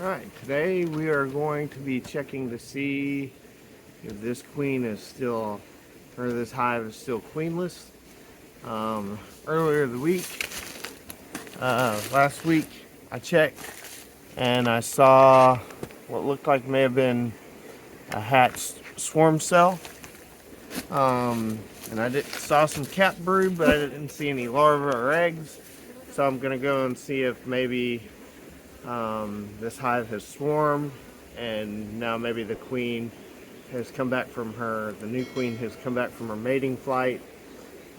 Alright, today we are going to be checking to see if this queen is still, or this hive is still queenless. Earlier the week, last week, I checked and I saw what looked like may have been a hatched swarm cell. And I saw some capped brood, but I didn't see any larvae or eggs. So I'm going to go and see if maybe this hive has swarmed, and now maybe the queen has come back from the new queen has come back from her mating flight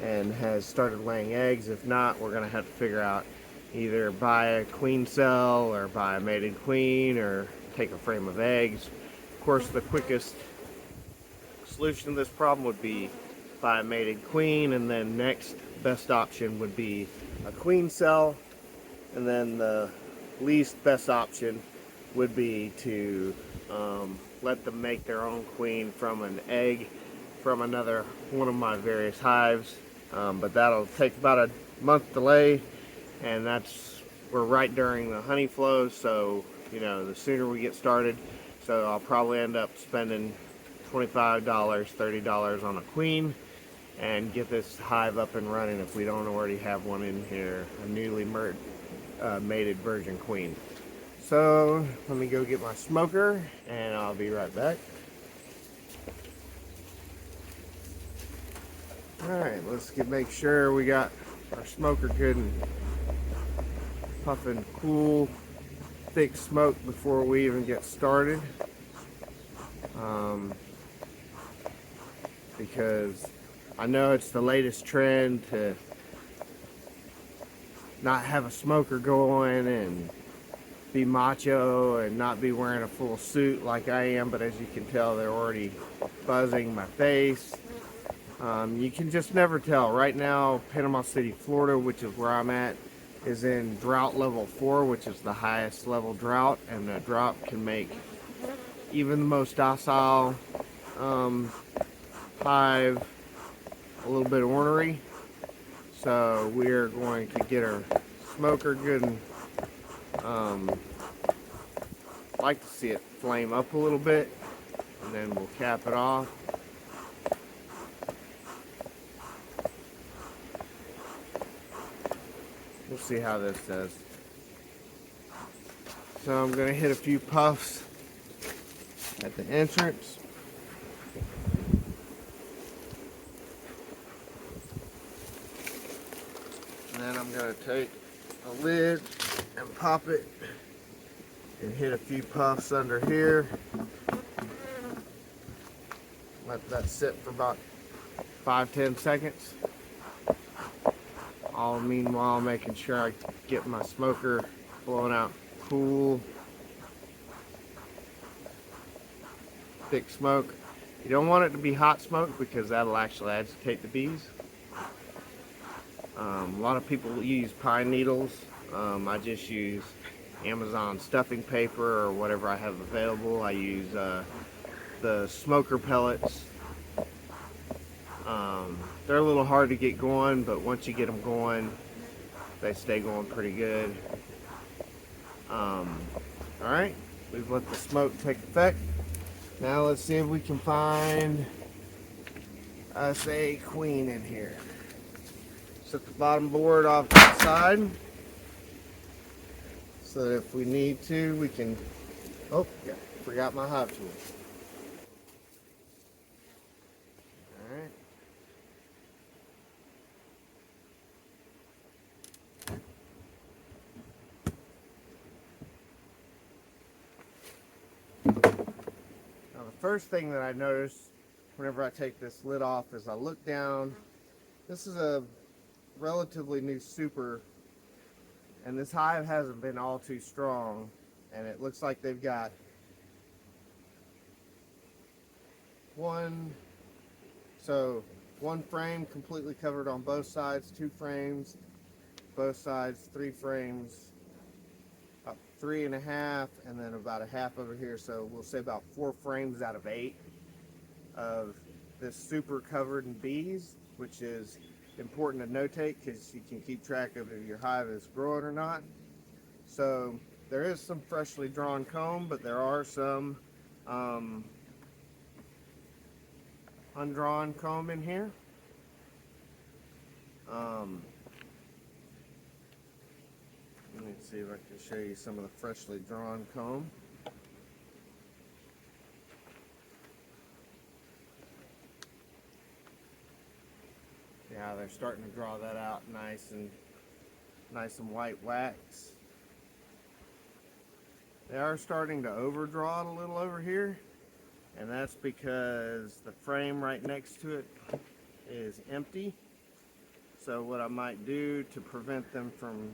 and has started laying eggs. If not, we're going to have to figure out either buy a queen cell or buy a mated queen or take a frame of eggs. Of course, the quickest solution to this problem would be buy a mated queen, and then next best option would be a queen cell, and then the least best option would be to let them make their own queen from an egg from another one of my various hives. But that'll take about a month delay, and we're right during the honey flow, so the sooner we get started. So I'll probably end up spending $25, $30 on a queen and get this hive up and running if we don't already have one in here, a newly mated virgin queen. So let me go get my smoker and I'll be right back. Alright, let's make sure we got our smoker good and puffing cool, thick smoke before we even get started. Because I know it's the latest trend to not have a smoker going and be macho and not be wearing a full suit like I am, but as you can tell, they're already buzzing my face. You can just never tell. Right now, Panama City, Florida, which is where I'm at, is in drought level 4, which is the highest level drought, and the drought can make even the most docile hive a little bit ornery. So we're going to get our smoker good and like to see it flame up a little bit, and then we'll cap it off. We'll see how this does. So I'm going to hit a few puffs at the entrance. And then I'm going to take a lid and pop it and hit a few puffs under here. Let that sit for about 5-10 seconds. All meanwhile making sure I get my smoker blowing out cool, thick smoke. You don't want it to be hot smoke because that'll actually agitate the bees. A lot of people use pine needles. I just use Amazon stuffing paper or whatever I have available. I use the smoker pellets. They're a little hard to get going, but once you get them going, they stay going pretty good. Alright, we've let the smoke take effect. Now let's see if we can find us a queen in here. Set the bottom board off to the side so that if we need to, we can... Oh, yeah, forgot my hive tool. Alright. Now the first thing that I notice whenever I take this lid off is I look down. This is a relatively new super, and this hive hasn't been all too strong, and it looks like they've got one frame completely covered on both sides, 2 frames both sides, 3 frames, about 3.5, and then about a half over here. So we'll say about 4 frames out of 8 of this super covered in bees, which is important to notate because you can keep track of if your hive is growing or not. So there is some freshly drawn comb, but there are some undrawn comb in here. Let me see if I can show you some of the freshly drawn comb. Yeah, they're starting to draw that out nice and white wax. They are starting to overdraw it a little over here, and that's because the frame right next to it is empty. So what I might do to prevent them from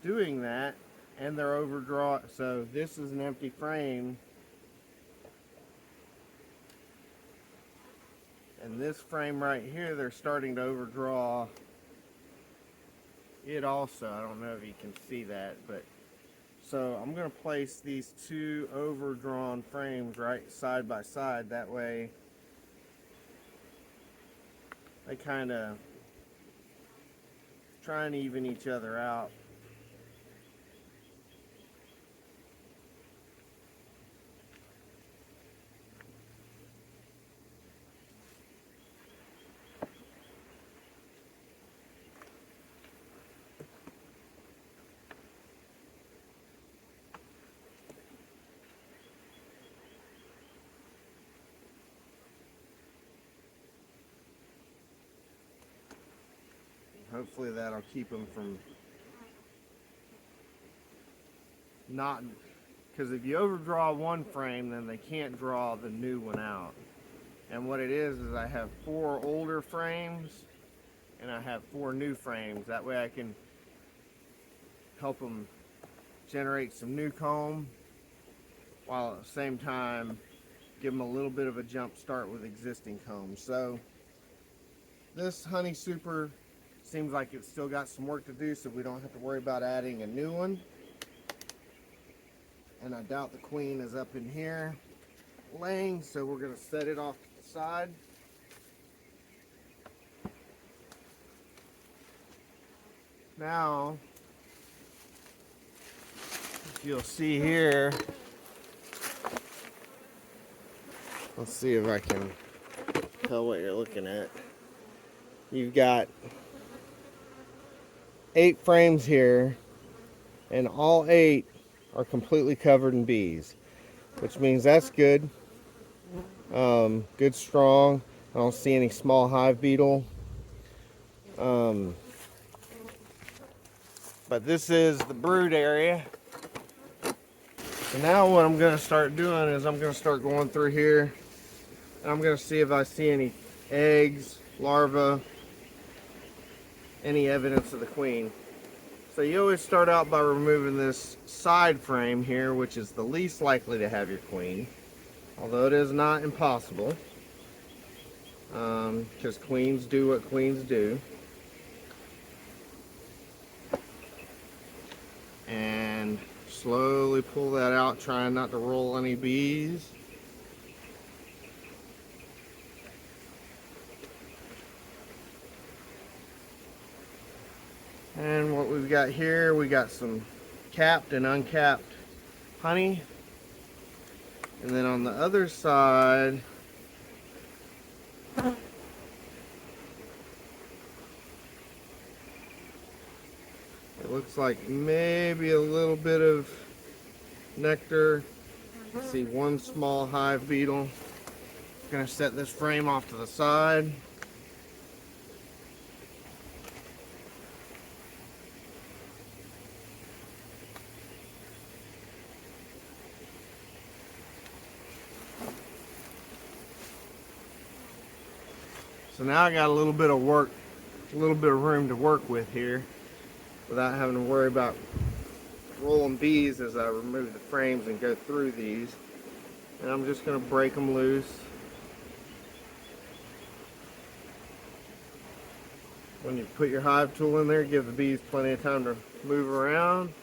doing that, and they're overdraw, so this is an empty frame, and this frame right here, they're starting to overdraw it also. I don't know if you can see that, but so I'm going to place these two overdrawn frames right side by side. That way they kind of try and even each other out. Hopefully that'll keep them from not, because if you overdraw one frame, then they can't draw the new one out. And what it is I have 4 older frames and I have 4 new frames. That way I can help them generate some new comb while at the same time give them a little bit of a jump start with existing comb. So this honey super seems like it's still got some work to do, so we don't have to worry about adding a new one. And I doubt the queen is up in here laying, so we're going to set it off to the side. Now, if you'll see here, let's see if I can tell what you're looking at. You've got 8 frames here, and all 8 are completely covered in bees, which means that's good. Good, strong. I don't see any small hive beetle. But this is the brood area. So now what I'm going to start doing is I'm going to start going through here, and I'm going to see if I see any eggs, larvae, any evidence of the queen. So you always start out by removing this side frame here, which is the least likely to have your queen, although it is not impossible, because queens do what queens do. And slowly pull that out, trying not to roll any bees. And what we've got here, we got some capped and uncapped honey. And then on the other side, it looks like maybe a little bit of nectar. I see one small hive beetle. I'm gonna set this frame off to the side. So now I got a little bit of work, a little bit of room to work with here without having to worry about rolling bees as I remove the frames and go through these. And I'm just going to break them loose. When you put your hive tool in there, give the bees plenty of time to move around.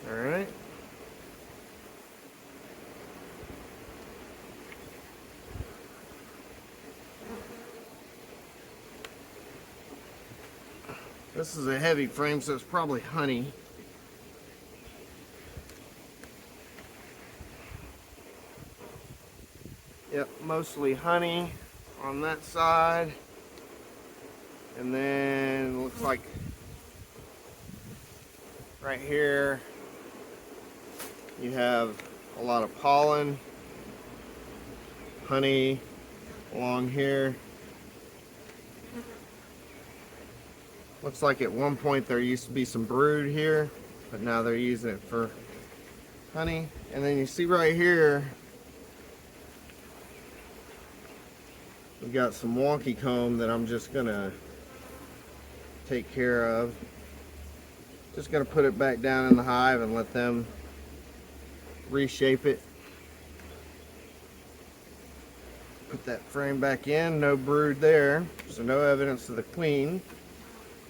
All right. This is a heavy frame, so it's probably honey. Yep, mostly honey on that side. And then looks like right here you have a lot of pollen, honey along here. Looks like at one point there used to be some brood here, but now they're using it for honey. And then you see right here, we got some wonky comb that I'm just gonna take care of. Just gonna put it back down in the hive and let them reshape it. Put that frame back in, no brood there, so no evidence of the queen.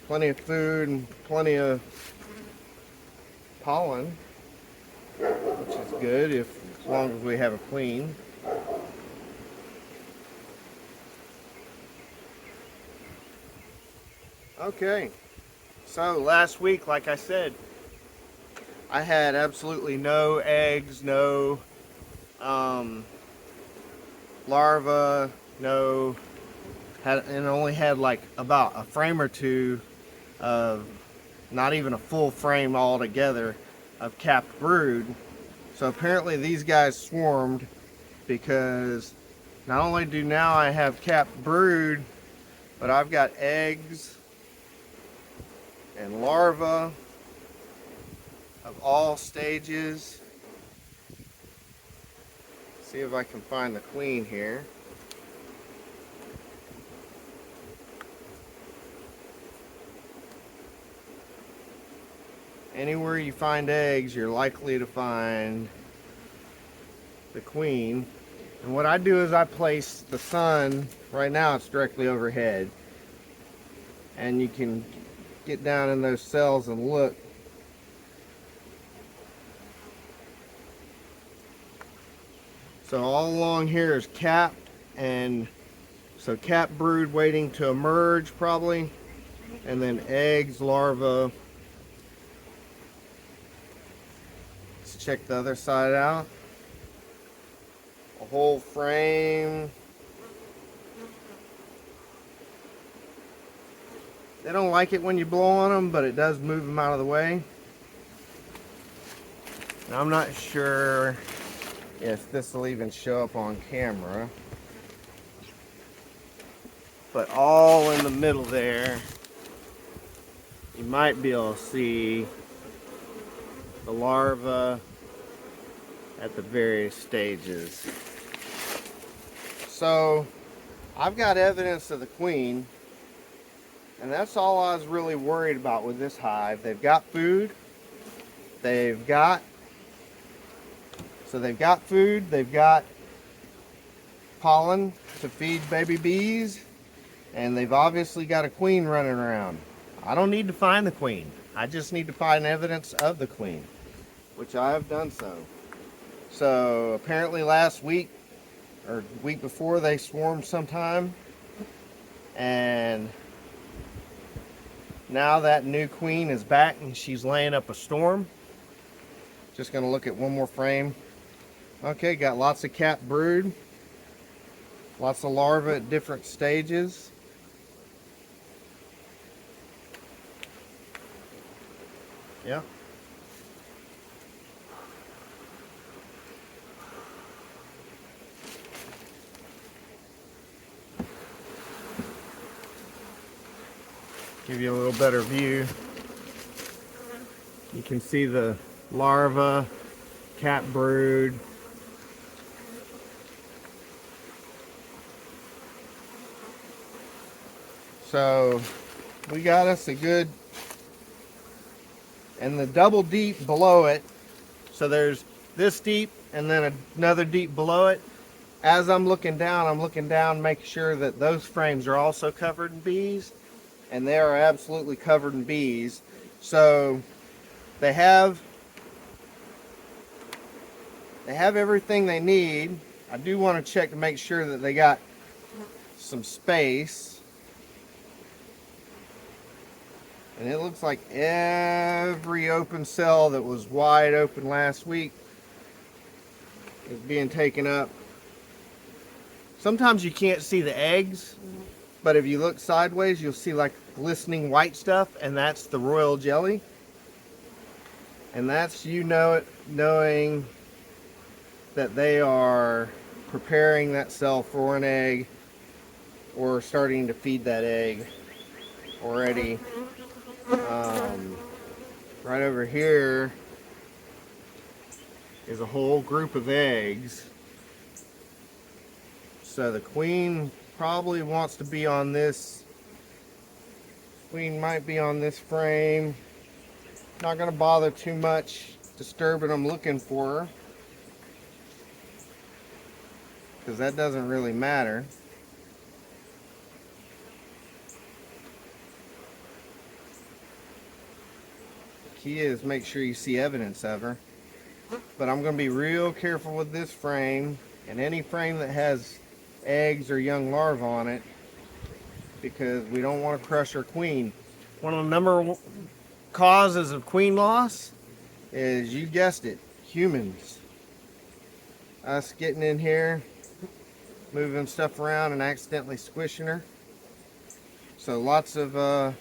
Plenty of food and plenty of pollen, which is good as long as we have a queen. Okay, so last week, like I said, I had absolutely no eggs, no larvae, and only had like about a frame or two of, not even a full frame altogether, of capped brood. So apparently these guys swarmed, because not only do now I have capped brood, but I've got eggs and larvae of all stages. See if I can find the queen here. Anywhere you find eggs, you're likely to find the queen. And what I do is I place the sun, right now it's directly overhead, and you can get down in those cells and look. So all along here is capped, and so capped brood waiting to emerge probably, and then eggs, larvae. Let's check the other side out. A whole frame. They don't like it when you blow on them, but it does move them out of the way. Now, I'm not sure if this will even show up on camera, but all in the middle there, you might be able to see the larvae at the various stages. So I've got evidence of the queen, and that's all I was really worried about with this hive. They've got food, they've got food, they've got pollen to feed baby bees, and they've obviously got a queen running around. I don't need to find the queen. I just need to find evidence of the queen, which I have done so. So apparently last week, or week before, they swarmed sometime, and now that new queen is back and she's laying up a storm. Just gonna look at one more frame. Okay, got lots of capped brood, lots of larvae at different stages. Yeah. Give you a little better view. You can see the larva, cap brood. So we got us a good, and the double deep below it. So there's this deep and then another deep below it. As I'm looking down, making sure that those frames are also covered in bees. And they are absolutely covered in bees. So they have everything they need. I do want to check to make sure that they got some space. And it looks like every open cell that was wide open last week is being taken up. Sometimes you can't see the eggs, but if you look sideways, you'll see like glistening white stuff, and that's the royal jelly. And that's knowing that they are preparing that cell for an egg or starting to feed that egg already. Right over here is a whole group of eggs. So the queen probably wants to be on this. Queen might be on this frame. Not going to bother too much disturbing them looking for her, because that doesn't really matter. The key is make sure you see evidence of her. But I'm going to be real careful with this frame and any frame that has eggs or young larvae on it, because we don't want to crush our queen. One of the number one causes of queen loss is, you guessed it, humans. Us getting in here, moving stuff around and accidentally squishing her. So lots of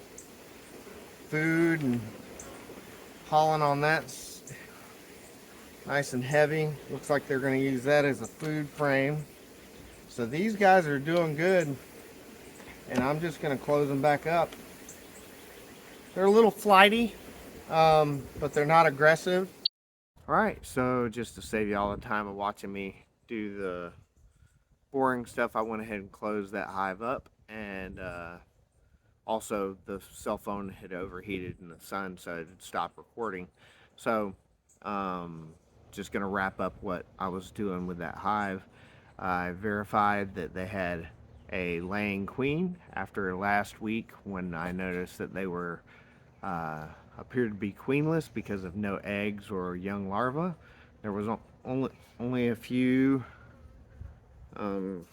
food and pollen on that's nice and heavy. Looks like they're going to use that as a food frame. So these guys are doing good, and I'm just going to close them back up. They're a little flighty, but they're not aggressive. Alright, so just to save you all the time of watching me do the boring stuff, I went ahead and closed that hive up, and also the cell phone had overheated in the sun, so it stopped recording. So just going to wrap up what I was doing with that hive. I verified that they had a laying queen after last week, when I noticed that they were appeared to be queenless because of no eggs or young larvae. There was only a few, and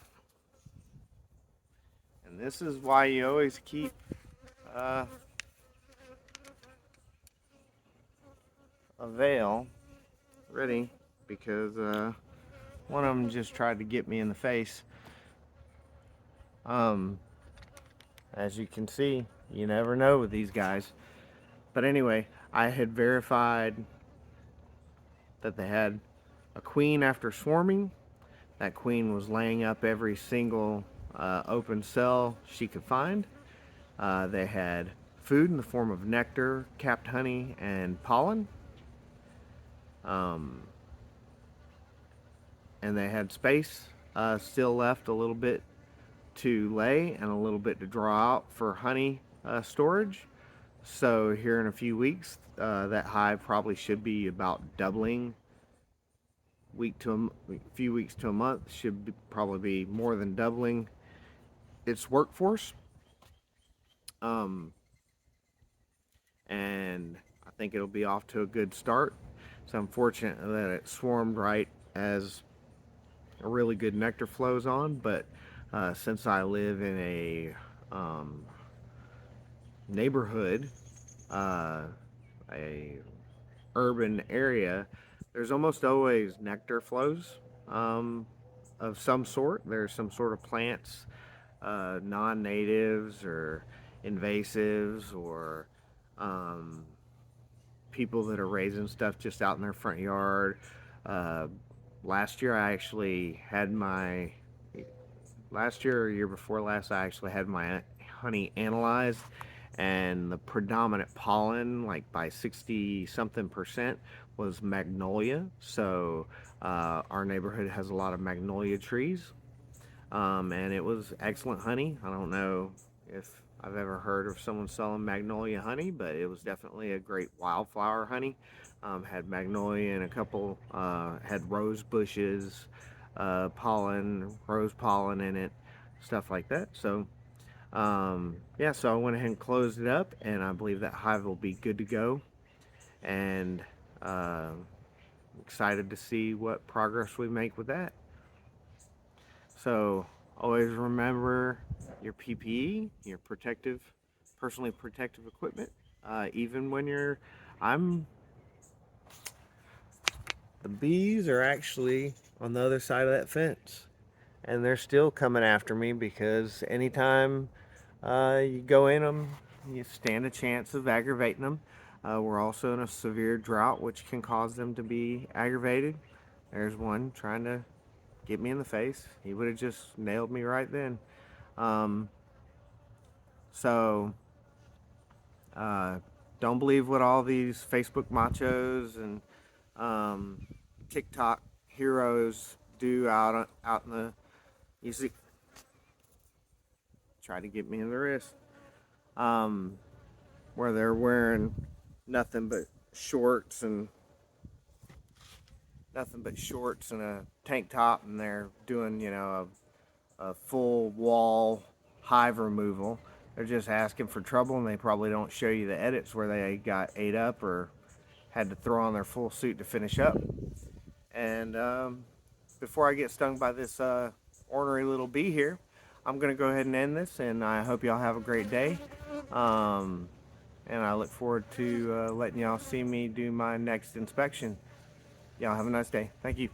this is why you always keep a veil ready, because one of them just tried to get me in the face. As you can see, you never know with these guys. But anyway, I had verified that they had a queen after swarming. That queen was laying up every single open cell she could find. They had food in the form of nectar, capped honey, and pollen. And they had space still left, a little bit to lay and a little bit to draw out for honey storage. So here in a few weeks, that hive probably should be about doubling. A few weeks to a month should probably be more than doubling its workforce. And I think it'll be off to a good start. So I'm fortunate that it swarmed right as a really good nectar flows on, but since I live in a neighborhood, a urban area, there's almost always nectar flows of some sort. There's some sort of plants, non-natives or invasives, or people that are raising stuff just out in their front yard. Last year I actually had my last year or year before last, I actually had my honey analyzed, and the predominant pollen, like by 60 something percent, was magnolia. So our neighborhood has a lot of magnolia trees, and it was excellent honey. I don't know if I've ever heard of someone selling magnolia honey, but it was definitely a great wildflower honey. Had magnolia and a couple, had rose bushes, rose pollen in it, stuff like that. So, yeah, so I went ahead and closed it up, and I believe that hive will be good to go. And uh, excited to see what progress we make with that. So, always remember your PPE, your personally protective equipment. Even when I'm, the bees are actually on the other side of that fence, and they're still coming after me because anytime you go in them, you stand a chance of aggravating them. We're also in a severe drought, which can cause them to be aggravated. There's one trying to get me in the face. He would have just nailed me right then. Um, so uh, don't believe what all these Facebook machos and um, TikTok heroes do out in the. You see, try to get me in the wrist. Um, where they're wearing nothing but shorts and a tank top, and they're doing a full wall hive removal. They're just asking for trouble, and they probably don't show you the edits where they got ate up or had to throw on their full suit to finish up. And before I get stung by this ornery little bee here, I'm going to go ahead and end this, and I hope y'all have a great day. Um, and I look forward to letting y'all see me do my next inspection. Y'all have a nice day. Thank you.